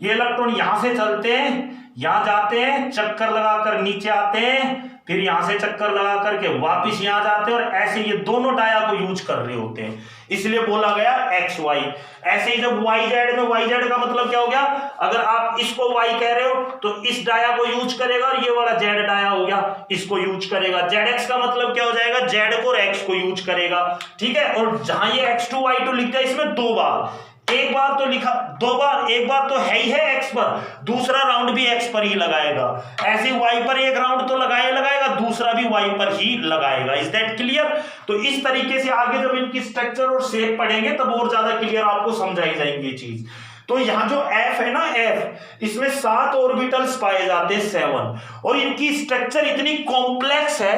S1: ये इलेक्ट्रॉन यहां से चलते हैं, यहां जाते हैं, चक्कर लगाकर नीचे आते हैं, फिर यहां से चक्कर लगा करके वापिस यहां जाते हैं, और ऐसे ये दोनों डाया को यूज कर रहे होते हैं, इसलिए बोला गया एक्स वाई। ऐसे ही जब वाई जेड में, वाई जेड का मतलब क्या हो गया, अगर आप इसको वाई कह रहे हो तो इस डाया को यूज करेगा, और ये वाला जेड डाया हो गया इसको यूज करेगा। जेड एक्स का मतलब क्या हो जाएगा, जेड को और एक्स को यूज करेगा, ठीक है। और जहां ये x2 y2 लिखता है इसमें दो बार, एक बार तो लिखा, दो बार, एक बार तो है ही है एक्स पर, दूसरा राउंड भी एक्स पर ही लगाएगा। ऐसे वाई पर एक राउंड तो लगाएगा, दूसरा भी वाई पर ही लगाएगा। Is that clear? तो इस तरीके से आगे जब इनकी स्ट्रक्चर और शेप पढ़ेंगे तब और ज्यादा क्लियर आपको समझाई जाएंगी ये चीज। तो यहां जो F है ना, F, इसमें 7 ऑर्बिटल्स पाए जाते हैं, 7, और इनकी स्ट्रक्चर इतनी कॉम्प्लेक्स है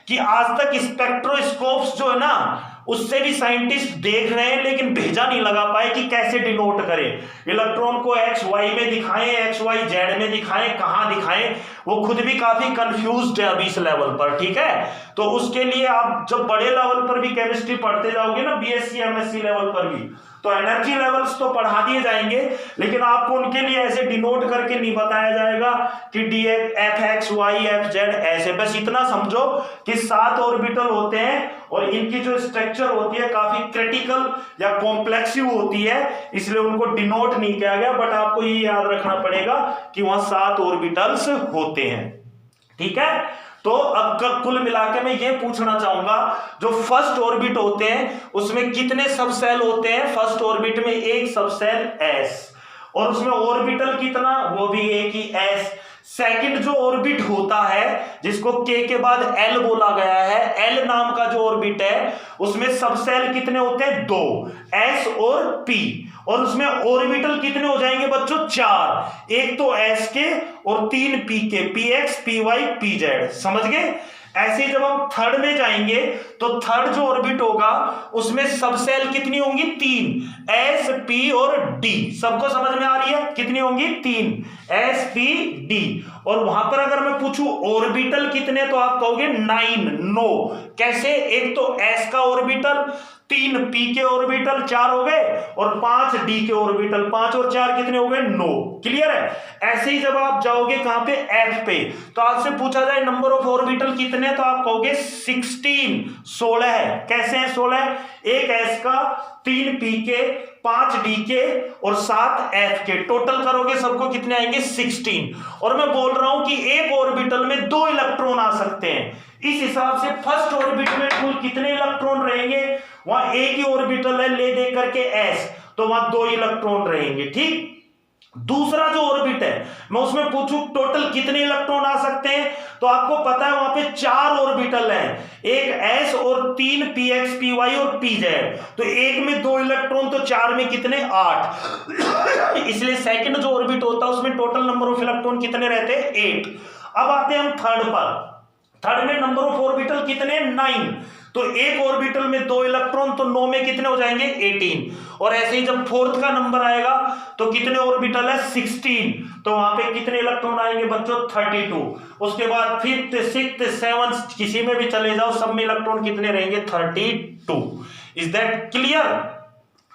S1: कि आज तक स्पेक्ट्रोस्कोप्स जो है ना उससे भी साइंटिस्ट देख रहे हैं, लेकिन भेजा नहीं लगा पाए कि कैसे डिनोट करें इलेक्ट्रॉन को, एक्स वाई में दिखाएं, एक्स वाई जेड में दिखाएं, कहां दिखाएं, वो खुद भी काफी कंफ्यूज्ड है अभी इस लेवल पर, ठीक है। तो उसके लिए आप जब बड़े लेवल पर भी केमिस्ट्री पढ़ते जाओगे ना, बीएससी एमएससी लेवल पर भी, तो एनर्जी लेवल्स तो पढ़ा दिए जाएंगे, लेकिन आपको उनके लिए ऐसे डिनोट करके नहीं बताया जाएगा कि d f x y f z ऐसे। बस इतना समझो कि 7 ऑर्बिटल होते हैं, और इनकी जो स्ट्रक्चर होती है काफी क्रिटिकल या कॉम्प्लेक्सिव होती है, इसलिए उनको डिनोट नहीं किया गया, बट आपको ये याद रखना पड़ेगा कि वहां 7 ऑर्बिटल्स होते हैं, ठीक है। तो अब कुल मिलाके मैं ये पूछना चाहूंगा, जो फर्स्ट ऑर्बिट होते हैं उसमें कितने सब सेल होते हैं? फर्स्ट ऑर्बिट में एक सब सेल s, और उसमें ऑर्बिटल कितना, वो भी एक ही s। सेकंड जो ऑर्बिट होता है जिसको k के बाद l बोला गया है, l नाम का जो ऑर्बिट है उसमें सब सेल कितने होते हैं? 2, s और p, और उसमें ऑर्बिटल कितने हो जाएंगे बच्चों? 4, एक तो s के और 3 p के, px py pz। समझ गए? ऐसे जब हम थर्ड में जाएंगे तो थर्ड जो ऑर्बिट होगा उसमें सब सेल कितनी होंगी? 3, एस पी और डी। सबको समझ में आ रही है? कितनी होंगी? 3, एस पी डी। और वहां पर अगर मैं पूछूं ऑर्बिटल कितने, तो आप कहोगे 9। कैसे? एक तो एस का ऑर्बिटल, 3 पी के ऑर्बिटल 4 हो गए, और 5 डी के ऑर्बिटल, 5 और 4 कितने हो गए? 9। क्लियर है? ऐसे ही जब आप जाओगे कहां पे? एफ पे, तो आपसे पूछा जाए नंबर ऑफ ऑर्बिटल कितने, तो आप कहोगे 16 है। कैसे हैं 16? एक एस का, 3 पी के, 5 डी के और 7 एफ के, टोटल करोगे सबको कितने आएंगे? 16। और मैं बोल रहा हूं कि एक ऑर्बिटल में 2 इलेक्ट्रॉन आ सकते हैं, इस हिसाब से फर्स्ट ऑर्बिट में कुल कितने इलेक्ट्रॉन रहेंगे? वहां एक ही ऑर्बिटल है ले दे करके एस, तो वहां 2 इलेक्ट्रॉन रहेंगे, ठीक। दूसरा जो ऑर्बिट है मैं उसमें पूछूं टोटल कितने इलेक्ट्रॉन आ सकते हैं, तो आपको पता है वहां पे 4 ऑर्बिटल हैं, एक एस और 3 पी एक्स पी वाई और पी जेड, तो एक में 2 इलेक्ट्रॉन, तो 4 में कितने? 8। इसलिए सेकंड जो ऑर्बिट होता है उसमें टोटल नंबर ऑफ इलेक्ट्रॉन कितने रहते हैं? 8। अब आते हैं हम थर्ड पर। थर्ड में नंबर ऑफ ऑर्बिटल कितने? 9। तो एक ऑर्बिटल में 2 इलेक्ट्रॉन, तो 9 में कितने हो जाएंगे? 18। और ऐसे ही जब फोर्थ का नंबर आएगा तो कितने ऑर्बिटल है? 16, तो वहां पे कितने इलेक्ट्रॉन आएंगे बच्चों? 32। उसके बाद फिफ्थ, सिक्स्थ, सेवंथ, किसी में भी चले जाओ, सब में इलेक्ट्रॉन कितने रहेंगे? 32। Is that clear?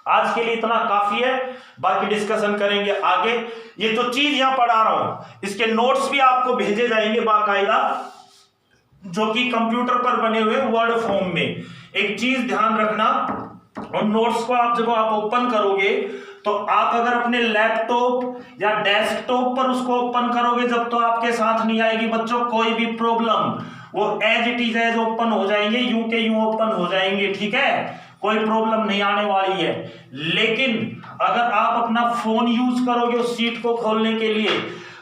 S1: आज के लिए इतना काफी है, बाकी डिस्कशन करेंगे आगे। ये जो चीज यहां पढ़ा रहा हूं इसके नोट्स भी आपको भेजे जाएंगे बाकायदा, जो कि कंप्यूटर पर बने हुए वर्ड फॉर्म में। एक चीज ध्यान रखना, और नोट्स को आप जब आप ओपन करोगे तो आप अगर अपने लैपटॉप या डेस्कटॉप पर उसको ओपन करोगे जब तो आपके साथ नहीं आएगी बच्चों कोई भी प्रॉब्लम, वो as it is as open हो जाएंगे, यूं के यूं ओपन हो जाएंगे, ठीक है, कोई प्रॉब्लम नहीं आने वाली है। लेकिन अगर आप अपना फोन यूज करोगे उस सीट को खोलने के लिए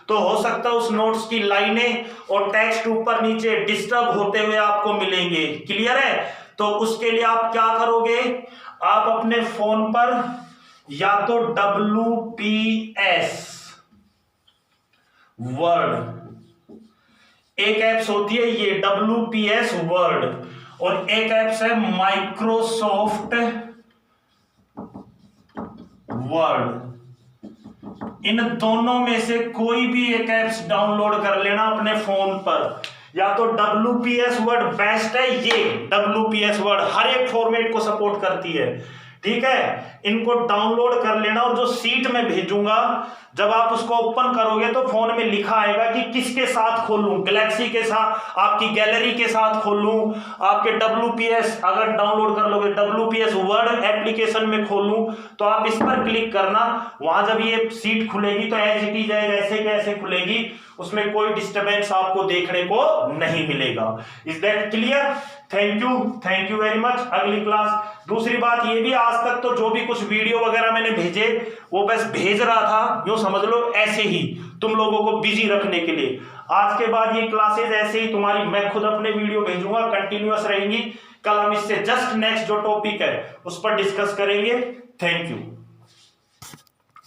S1: तो हो सकता है उस नोट्स की लाइनें और टेक्स्ट ऊपर नीचे डिस्टर्ब होते हुए आपको मिलेंगे। क्लियर है? तो उसके लिए आप क्या करोगे, आप अपने फोन पर या तो WPS वर्ड, एक एप्स होती है ये WPS वर्ड, और एक एप्स है माइक्रोसॉफ्ट वर्ड। इन दोनों में से कोई भी एक एप्स डाउनलोड कर लेना अपने फोन पर, या तो WPS वर्ड बेस्ट है, ये WPS वर्ड हर एक फॉर्मेट को सपोर्ट करती है, ठीक है, इनको डाउनलोड कर लेना। और जो सीट में भेजूंगा जब आप उसको ओपन करोगे तो फोन में लिखा आएगा कि किसके साथ खोलूं, गैलेक्सी के साथ, आपकी गैलरी के साथ खोलूं, आपके WPS अगर डाउनलोड कर लोगे WPS वर्ड एप्लीकेशन में खोलूं, तो आप इस पर क्लिक करना। वहां जब ये सीट खुलेगी तो एज इट इज ऐसे कैसे खुलेगी, उसमें कोई डिस्टर्बेंस आपको देखने को नहीं मिलेगा। Is that clear? Thank you very much. अगली क्लास। दूसरी बात ये भी, आज तक तो जो भी कुछ वीडियो वगैरह मैंने भेजे वो बस भेज रहा था, यूं समझ लो ऐसे ही तुम लोगों को बिजी रखने के लिए। आज के बाद ये क्लासेस ऐसे ही तुम्हारी, मैं खुद अपने वीडियो भेजूंगा, कंटिन्यूअस रहेंगी। कल हम इससे जस्ट नेक्स्ट जो टॉपिक है उस पर डिस्कस करेंगे। Thank you.